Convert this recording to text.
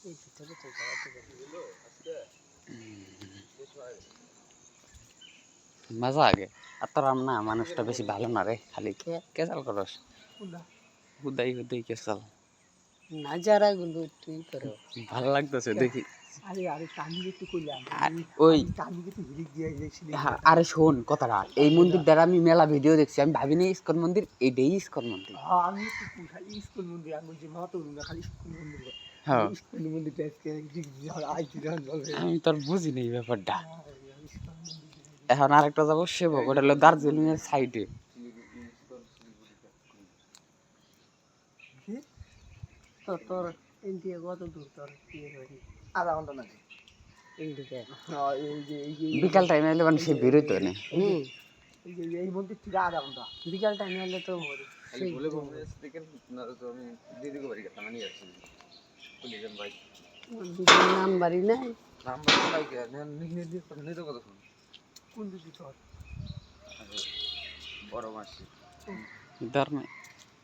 এই ভিতরে তো যাওয়াতে গেলো আজকে মজা আগে আর তোর না মানুষটা বেশি ভালো না রে খালি কেসাল করস হুদাই হুদাই কেসাল না যারা গুলো তুই করো ভালো লাগতেছে দেখি আরে আরে কানি একটু কইলাম ওই কানি একটু হিলিক দিয়ে যাইছিলি আরে শোন কথাটা এই মন্দির দ্বারা আমি মেলা ভিডিও দেখছি আমি ভাবিনি ইস্কন মন্দির এইটাই ইস্কন মন্দির হ্যাঁ আমি একটু খালি স্কুল মন্দির আমি যে মাতো না খালি স্কুল মন্দির হ্যাঁ স্কুল মন্দির আজকে আইছি আমি তোর বুঝিনি এই ব্যাপারটা এখন আরেকটা যাবো সেবক ওটা হলো দার্জিলিং এর সাইডে তোর ইন্ডিয়া কত দূর তোর আধা ঘন্টা নাকি ইন্ডিয়া হ্যাঁ বিকাল টাইমে এলে মানে সে বেরোতো না এই মন্দির থেকে আধা ঘন্টা বিকাল টাইমে এলে তো বলে দেখেন না তো আমি দিদিকে বাড়ি গেলাম নিয়ে আসছি পুলিশের ভাই নাম্বারই নাই নাম্বার লাগে নিতে কথা শুন কোন দিদি তোর বড় মাসি ধর্মে